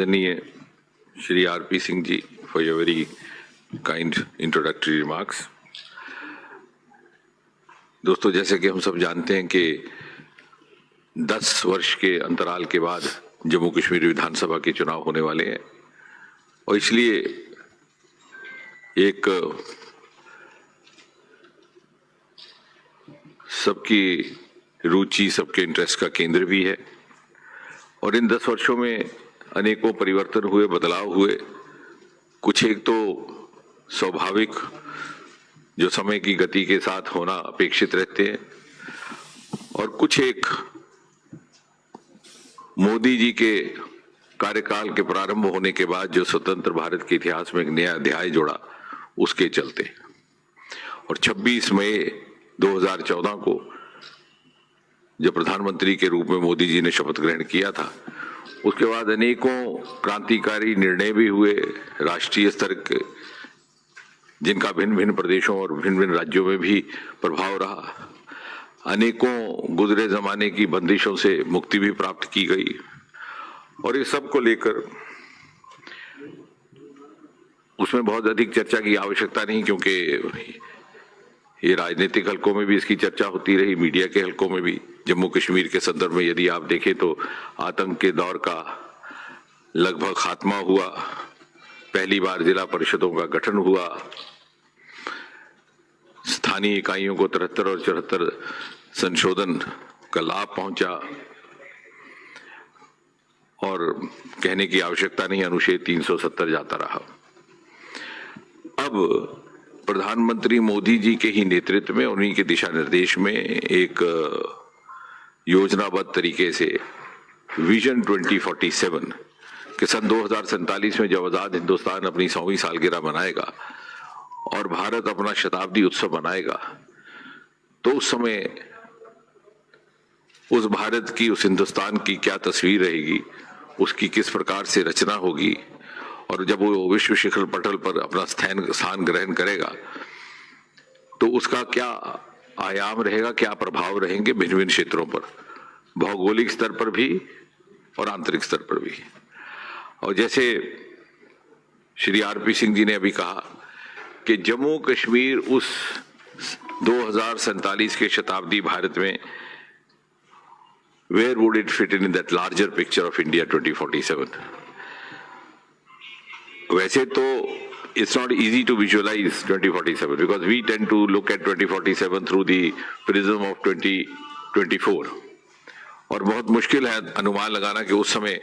आदरणीय Shri R P Singh ji, for your very kind introductory remarks. दोस्तों, जैसे कि हम सब जानते हैं कि 10 वर्ष के अंतराल के बाद जम्मू कश्मीर विधानसभा के चुनाव होने वाले हैं और इसलिए एक सबकी रुचि, सबके इंटरेस्ट का केंद्र भी है और इन 10 वर्षों में अनेकों परिवर्तन हुए, बदलाव हुए। कुछ एक तो स्वाभाविक जो समय की गति के साथ होना अपेक्षित रहते हैं और कुछ एक मोदी जी के कार्यकाल के प्रारंभ होने के बाद जो स्वतंत्र भारत के इतिहास में एक नया अध्याय जोड़ा, उसके चलते। और 26 मई 2014 को जब प्रधानमंत्री के रूप में मोदी जी ने शपथ ग्रहण किया था, उसके बाद अनेकों क्रांतिकारी निर्णय भी हुए राष्ट्रीय स्तर के, जिनका भिन्न भिन्न प्रदेशों और भिन्न भिन्न राज्यों में भी प्रभाव रहा। अनेकों गुजरे जमाने की बंदिशों से मुक्ति भी प्राप्त की गई और इस सब को लेकर उसमें बहुत अधिक चर्चा की आवश्यकता नहीं, क्योंकि ये राजनीतिक हलकों में भी इसकी चर्चा होती रही, मीडिया के हलकों में भी। जम्मू कश्मीर के संदर्भ में यदि आप देखें तो आतंक के दौर का लगभग खात्मा हुआ, पहली बार जिला परिषदों का गठन हुआ, स्थानीय इकाइयों को 73 और 74 संशोधन का लाभ पहुंचा और कहने की आवश्यकता नहीं, अनुच्छेद 370 जाता रहा। अब प्रधानमंत्री मोदी जी के ही नेतृत्व में, उन्हीं के दिशा निर्देश में एक योजनाबद्ध तरीके से विजन 2047 के सन 2047 में जब आजाद हिंदुस्तान अपनी 100वीं सालगिरह मनाएगा और भारत अपना शताब्दी उत्सव मनाएगा, तो उस समय उस भारत की, उस हिंदुस्तान की क्या तस्वीर रहेगी, उसकी किस प्रकार से रचना होगी और जब वो विश्व शिखर पटल पर अपना स्थान ग्रहण करेगा तो उसका क्या आयाम रहेगा, क्या प्रभाव रहेंगे भिन्न भिन्न क्षेत्रों पर, भौगोलिक स्तर पर भी और आंतरिक स्तर पर भी। और जैसे श्री आरपी सिंह जी ने अभी कहा कि जम्मू कश्मीर उस 2047 के शताब्दी भारत में where would it fit in that larger picture of India 2047? वैसे तो it's not easy to visualize 2047 because we tend to look at 2047 through the prism of 2024 और बहुत मुश्किल है अनुमान लगाना कि उस समय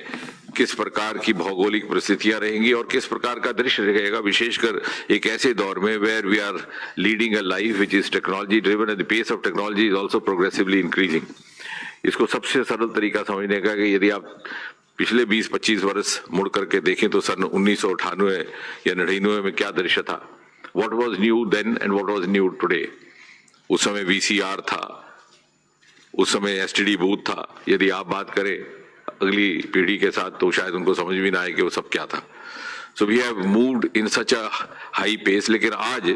किस प्रकार की भौगोलिक परिस्थितियां रहेंगी और किस प्रकार का दृश्य रहेगा, विशेषकर एक ऐसे दौर में where we are leading a life which is technology driven and the pace of technology is also progressively increasing. इसको सबसे सरल तरीका समझने का कि यदि आप पिछले 20-25 वर्ष मुड़ करके देखें तो सन 1998 या 99 में क्या दृश्य था, What was new then and what was new today? उस समय VCR था, उस समय STD बूथ था। यदि आप बात करें अगली पीढ़ी के साथ तो शायद उनको समझ भी ना आए कि वो सब क्या था। So we have moved in such a high pace, लेकिन आज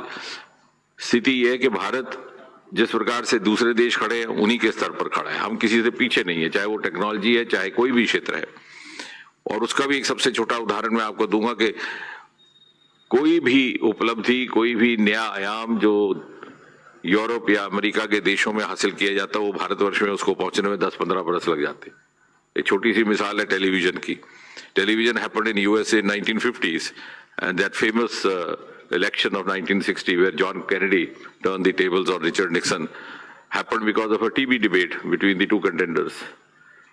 स्थिति यह है कि भारत जिस प्रकार से दूसरे देश खड़े हैं उन्हीं के स्तर पर खड़ा है, हम किसी से पीछे नहीं है, चाहे वो टेक्नोलॉजी है, चाहे कोई भी क्षेत्र है। और उसका भी एक सबसे छोटा उदाहरण मैं आपको दूंगा कि कोई भी उपलब्धि, कोई भी नया आयाम जो यूरोप या अमेरिका के देशों में हासिल किया जाता है, वो भारतवर्ष में उसको पहुंचने में 10-15 बरस लग जाते। एक छोटी सी मिसाल है टेलीविजन की। Television happened in USA in 1950s and that famous election of 1960 where John Kennedy turned the tables on Richard Nixon happened because of a TV debate between the two contenders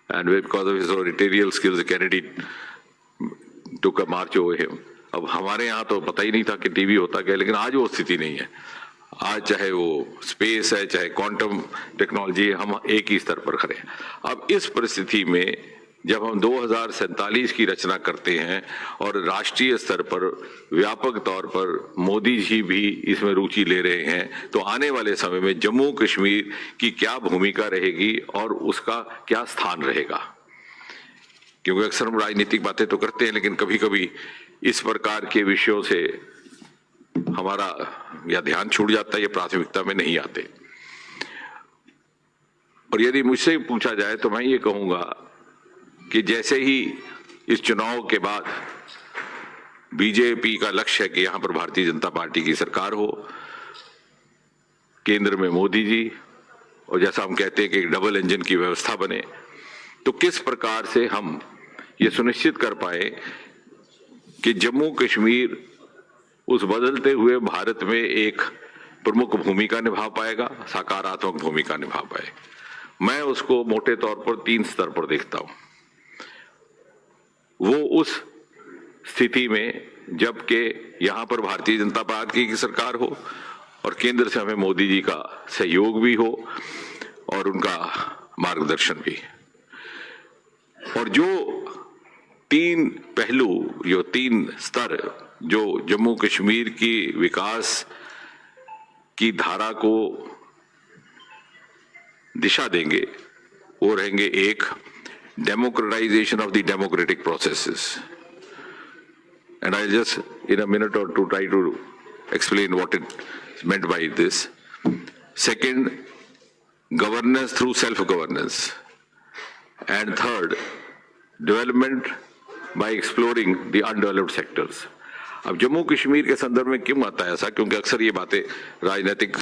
and because of his oratorial skills Kennedy took a march over him. अब हमारे यहाँ तो पता ही नहीं था कि TV होता क्या, लेकिन आज वो स्थिति नहीं है। आज चाहे वो स्पेस है, चाहे क्वांटम टेक्नोलॉजी है, हम एक ही स्तर पर खड़े हैं। अब इस परिस्थिति में जब हम 2047 की रचना करते हैं और राष्ट्रीय स्तर पर व्यापक तौर पर मोदी जी भी इसमें रुचि ले रहे हैं, तो आने वाले समय में जम्मू कश्मीर की क्या भूमिका रहेगी और उसका क्या स्थान रहेगा। क्योंकि अक्सर हम राजनीतिक बातें तो करते हैं, लेकिन कभी कभी इस प्रकार के विषयों से हमारा या ध्यान छूट जाता है या प्राथमिकता में नहीं आते। और यदि मुझसे पूछा जाए तो मैं ये कहूंगा कि जैसे ही इस चुनाव के बाद बीजेपी का लक्ष्य है कि यहां पर भारतीय जनता पार्टी की सरकार हो, केंद्र में मोदी जी, और जैसा हम कहते हैं कि डबल इंजन की व्यवस्था बने। तो किस प्रकार से हम ये सुनिश्चित कर पाए कि जम्मू कश्मीर उस बदलते हुए भारत में एक प्रमुख भूमिका निभा पाएगा, सकारात्मक भूमिका निभा पाए। मैं उसको मोटे तौर पर 3 स्तर पर देखता हूं। वो उस स्थिति में जबकि यहां पर भारतीय जनता पार्टी की सरकार हो और केंद्र से हमें मोदी जी का सहयोग भी हो और उनका मार्गदर्शन भी। और जो 3 पहलू, जो 3 स्तर जो जम्मू कश्मीर की विकास की धारा को दिशा देंगे, वो रहेंगे: 1, democratisation of the democratic processes, and I'll just in a minute or two try to explain what it's meant by this. 2nd, governance through self-governance, and 3rd, development by exploring the undeveloped sectors. अब जम्मू कश्मीर के संदर्भ में क्यों आता है ऐसा? क्योंकि अक्सर ये बातें राजनीतिक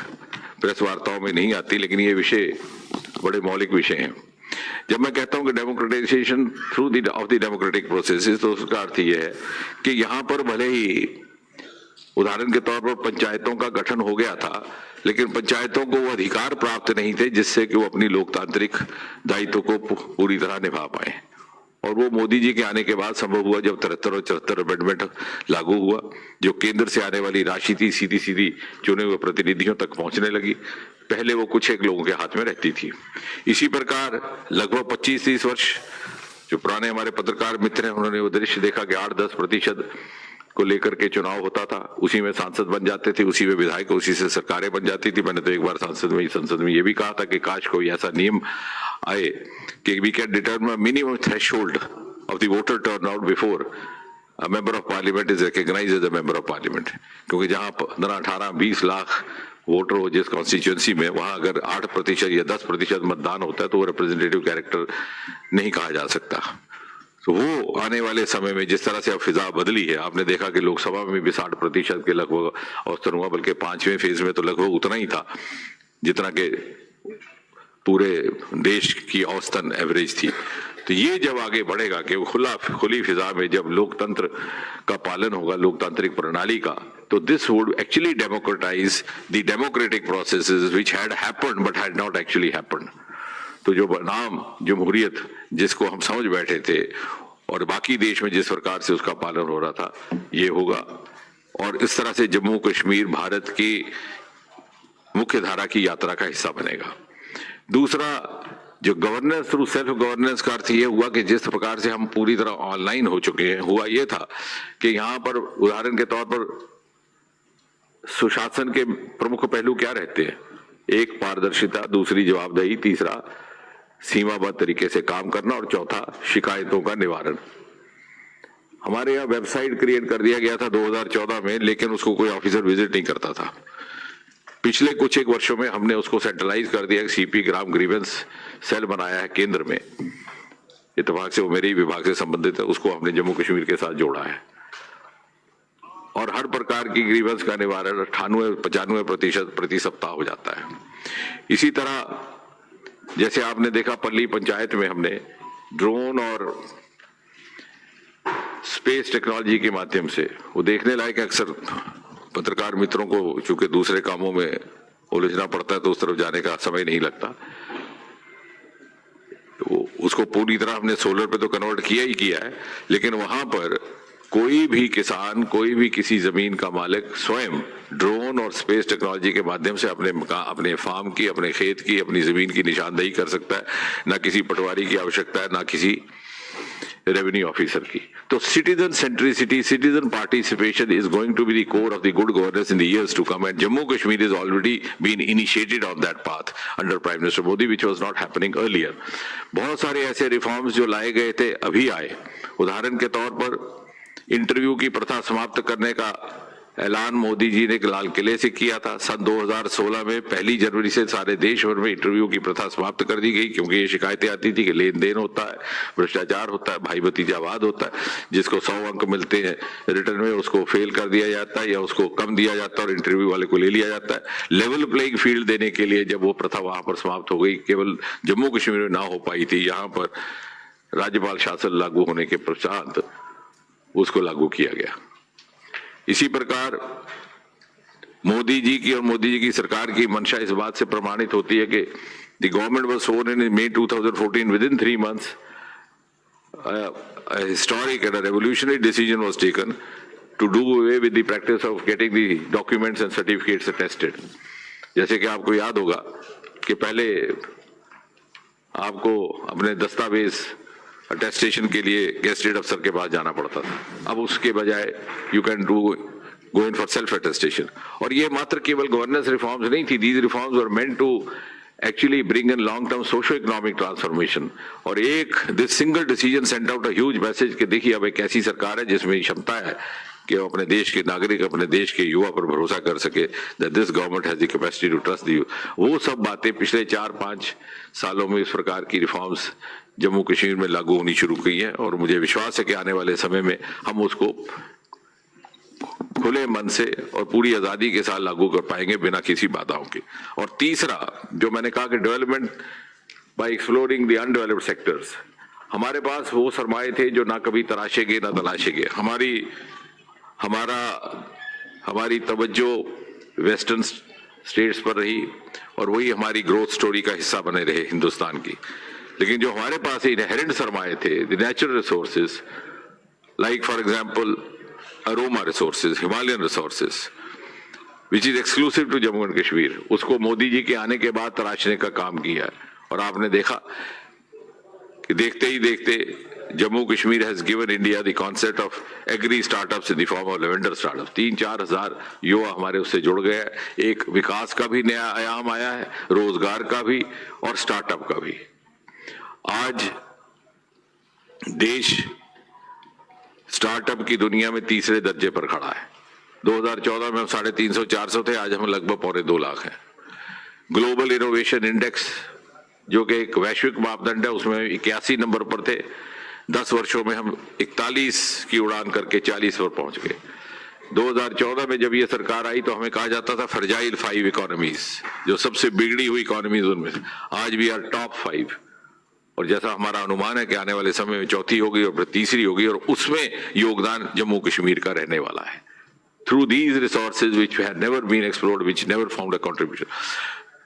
प्रेस वार्ताओं में नहीं आती, लेकिन ये विषय बड़े मौलिक विषय हैं। जब मैं कहता हूं कि democratisation through of the democratic processes, तो उसका अर्थ यह है कि यहां पर भले ही उदाहरण के तौर पर पंचायतों का गठन हो गया था, लेकिन पंचायतों को वो अधिकार प्राप्त नहीं थे जिससे कि वो अपनी लोकतांत्रिक दायित्व को पूरी तरह निभा पाए। और वो मोदी जी के आने के बाद संभव हुआ जब 73 और 74 अमेंडमेंट लागू हुआ, जो केंद्र से आने वाली राशि थी सीधी सीधी चुने हुए प्रतिनिधियों तक पहुंचने लगी। पहले वो कुछ एक लोगों के हाथ में रहती थी। इसी प्रकार लगभग 25-30 वर्ष, जो पुराने हमारे पत्रकार मित्र हैं उन्होंने वो दृश्य देखा कि 8-10% को लेकर के चुनाव होता था, उसी में सांसद बन जाते थे, उसी में विधायक, उसी से सरकारें बन जाती थी। मैंने तो एक बार संसद में ये भी कहा था कि काश कोई ऐसा नियम आए कि we can determine minimum threshold of the voter turnout before a member of parliament is recognised as a member of parliament. क्योंकि जहां 15, 18, 20 लाख वोटर हो जिस कॉन्स्टिट्यूएंसी में, वहां अगर 8% या 10% मतदान होता है तो वो रिप्रेजेंटेटिव कैरेक्टर नहीं कहा जा सकता। तो वो आने वाले समय में जिस तरह से अब फिजा बदली है, आपने देखा कि लोकसभा में भी 60% के लगभग औसतन हुआ, बल्कि 5वें फेज में तो लगभग उतना ही था जितना के पूरे देश की औसतन एवरेज थी। तो ये जब आगे बढ़ेगा कि खुली फिजा में जब लोकतंत्र का पालन होगा, लोकतांत्रिक प्रणाली का, तो this would actually democratise the democratic processes which had happened but had not actually happened. तो जो नाम जमहूरियत जिसको हम समझ बैठे थे और बाकी देश में जिस प्रकार से उसका पालन हो रहा था, ये होगा। और इस तरह से जम्मू कश्मीर भारत की मुख्य धारा की यात्रा का हिस्सा बनेगा। दूसरा, जो गवर्नेंस थ्रू सेल्फ गवर्नेंस का अर्थ ये हुआ कि जिस प्रकार से हम पूरी तरह ऑनलाइन हो चुके हैं, हुआ ये था कि यहाँ पर उदाहरण के तौर पर सुशासन के प्रमुख पहलू क्या रहते हैं? 1, पारदर्शिता, दूसरी जवाबदेही, तीसरा सीमाबद्ध तरीके से काम करना, और चौथा शिकायतों का निवारण। हमारे यहाँ वेबसाइट क्रिएट कर दिया गया था 2014 में, लेकिन उसको कोई ऑफिसर विजिट नहीं करता था। पिछले कुछ एक वर्षों में हमने उसको सेंट्रलाइज कर दिया, सीपी ग्राम ग्रीवेंस सेल बनाया है केंद्र में, इत्तेफाक से वो मेरे ही विभाग से संबंधित है, उसको हमने जम्मू कश्मीर के साथ जोड़ा है। और हर प्रकार की ग्रीवेंस का निवारण 98-95% प्रति सप्ताह हो जाता है। इसी तरह जैसे आपने देखा पल्ली पंचायत में हमने ड्रोन और स्पेस टेक्नोलॉजी के माध्यम से, वो देखने लायक अक्सर पत्रकार मित्रों को चूंकि दूसरे कामों में उलझना पड़ता है तो उस तरफ जाने का समय नहीं लगता, तो उसको पूरी तरह हमने सोलर पे तो कन्वर्ट किया ही किया है। लेकिन वहां पर कोई भी किसान, कोई भी किसी जमीन का मालिक स्वयं ड्रोन और स्पेस टेक्नोलॉजी के माध्यम से अपने फार्म की, अपने खेत की, अपनी जमीन की निशानदेही कर सकता है। ना किसी पटवारी की आवश्यकता है, ना किसी रेवेन्यू ऑफिसर की। तो citizen centricity, citizen participation is going to be the core of the good governance in the years to come, and Jammu Kashmir has already been initiated on that path under Prime Minister Modi, which was not happening earlier. बहुत सारे ऐसे reforms जो लाए गए थे अभी आए। उदाहरण के तौर पर इंटरव्यू की प्रथा समाप्त करने का ऐलान मोदी जी ने लाल किले से किया था। सन 2016 में 1 जनवरी से सारे देश भर में इंटरव्यू की प्रथा समाप्त कर दी गई, क्योंकि ये शिकायतें आती थी कि लेन देन होता है, भ्रष्टाचार होता है, भाई भतीजावाद होता है, जिसको 100 अंक मिलते हैं रिटर्न में उसको फेल कर दिया जाता है या उसको कम दिया जाता है और इंटरव्यू वाले को ले लिया जाता है। लेवल प्लेइंग फील्ड देने के लिए जब वो प्रथा वहां पर समाप्त हो गई, केवल जम्मू कश्मीर में ना हो पाई थी, यहाँ पर राज्यपाल शासन लागू होने के पश्चात उसको लागू किया गया। इसी प्रकार मोदी जी की और मोदी जी की सरकार की मंशा इस बात से प्रमाणित होती है कि द गवर्नमेंट वाज स्worn in May 2014 within 3 months. A historic and a revolutionary decision was taken to do away with the practice of getting the documents and certificates attested. जैसे कि आपको याद होगा कि पहले आपको अपने दस्तावेज अटेस्टेशन के लिए गेस्टेड अफसर के पास जाना पड़ता था, अब उसके बजाय you can go in for self attestation. और ये मात्र केवल गवर्नेंस रिफॉर्म्स नहीं थी, these reforms were meant to actually bring in long-term socio-economic transformation। और एक this single decision sent out a huge message कि देखिए अब एक ऐसी सरकार है जिसमें क्षमता है कि वो अपने देश के नागरिक, अपने देश के युवा पर भरोसा कर सके, that this government has the capacity to trust the youth। वो सब बातें पिछले 4-5 सालों में इस प्रकार की रिफॉर्म्स जम्मू कश्मीर में लागू होनी शुरू की हैं और मुझे विश्वास है कि आने वाले समय में हम उसको खुले मन से और पूरी आजादी के साथ लागू कर पाएंगे बिना किसी बाधाओं के। और तीसरा जो मैंने कहा कि development bye exploring the undeveloped sectors, हमारे पास वो सरमाए थे जो ना कभी तराशे गए ना तलाशे गए। हमारी तवज्जो वेस्टर्न स्टेट्स पर रही और वही हमारी ग्रोथ स्टोरी का हिस्सा बने रहे हिंदुस्तान की। लेकिन जो हमारे पास इनहेरेंट सरमाए थे, the natural resources, like for example aroma resources, Himalayan resources, which is exclusive to Jammu and Kashmir, उसको मोदी जी के आने के बाद तराशने का काम किया है। और आपने देखा कि देखते ही देखते Jammu Kashmir has given India the concept of agri startups in the form of lavender startup. 3-4 हजार युवा हमारे उससे जुड़ गए हैं। एक विकास का भी नया आयाम आया है, रोजगार का भी और स्टार्टअप का भी। आज देश स्टार्टअप की दुनिया में तीसरे दर्जे पर खड़ा है। 2014 में हम 350-400 थे, आज हम लगभग 2.25 लाख हैं। ग्लोबल इनोवेशन इंडेक्स जो कि एक वैश्विक मापदंड है, उसमें 81 नंबर पर थे। 10 वर्षों में हम 41 की उड़ान करके 40 पर पहुंच गए। 2014 में जब ये सरकार आई तो हमें कहा जाता था फ्रजाइल 5 इकोनॉमीज, जो सबसे बिगड़ी हुई इकोनॉमीज उनमें से। आज भी आर टॉप 5 और जैसा हमारा अनुमान है कि आने वाले समय में चौथी होगी और फिर तीसरी होगी और उसमें योगदान जम्मू कश्मीर का रहने वाला है। Through these resources which had never been explored, which never found a contribution.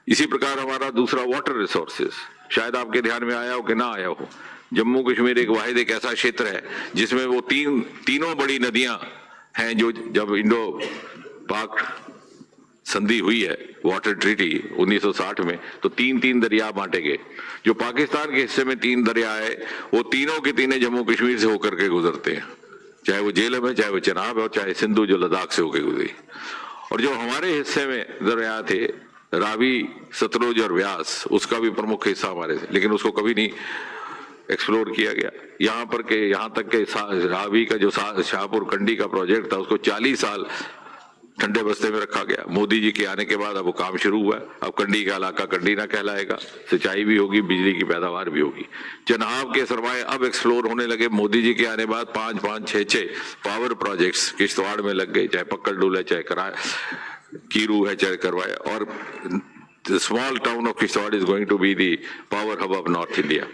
इसी प्रकार हमारा दूसरा वाटर रिसोर्सेज, शायद आपके ध्यान में आया हो कि ना आया हो, जम्मू कश्मीर एक वाहिद एक ऐसा क्षेत्र है जिसमें वो तीनों बड़ी नदियां हैं जो जब इंडो पाक संधि हुई है, वाटर ट्रीटी 1960 में, तो 3 दरिया बांटे गए। जो पाकिस्तान के हिस्से में 3 दरिया है, वो तीनों के तीनों जम्मू कश्मीर से होकर के गुजरते हैं, चाहे वो झेलम है, चाहे वो चनाब है और चाहे सिंधु जो लद्दाख से होकर गुजरी। और जो हमारे हिस्से में दरिया थे, रावी, सतलुज और व्यास, उसका भी प्रमुख हिस्सा हमारे से, लेकिन उसको कभी नहीं एक्सप्लोर किया गया। यहाँ तक के रावी का जो शाहपुर कंडी का प्रोजेक्ट था, उसको 40 साल ठंडे बस्ते में रखा गया। मोदी जी के आने के बाद अब वो काम शुरू हुआ। अब कंडी का इलाका कंडी ना कहलाएगा, सिंचाई भी होगी, बिजली की पैदावार भी होगी। चनाब के सरमाए अब एक्सप्लोर होने लगे। मोदी जी के आने बाद 5-5, 6-6 पावर प्रोजेक्ट्स किश्तवाड़ में लग गए, चाहे पक्कड़ डुल है, चाहे कराए कीरू है, चाहे करवाए। और small town of Kishtwar is going to be the power hub of north India.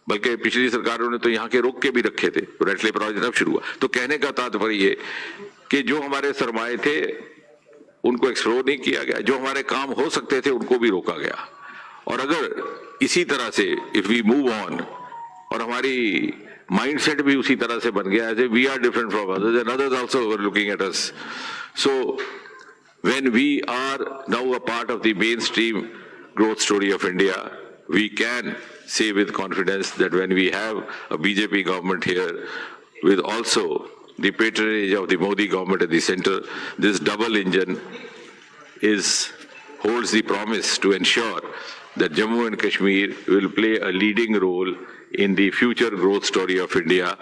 बल्कि पिछली सरकारों ने तो यहाँ के रोक के भी रखे थे, रेटले प्रोजेक्ट अब शुरू हुआ। तो कहने का तात्पर्य ये कि जो हमारे सरमाए थे उनको एक्सप्लोर नहीं किया गया, जो हमारे काम हो सकते थे उनको भी रोका गया। और अगर इसी तरह से इफ वी मूव ऑन और हमारी माइंडसेट भी उसी तरह से बन गया है, we are different from others and others also are looking at us. So when we are now a part of the mainstream growth story of India, we can say with confidence that when we have a BJP government here with also the patronage of the Modi government at the center, this double engine holds the promise to ensure that Jammu and Kashmir will play a leading role in the future growth story of India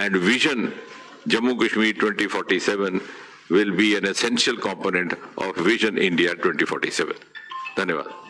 and vision Jammu Kashmir 2047 will be an essential component of Vision India 2047. धन्यवाद.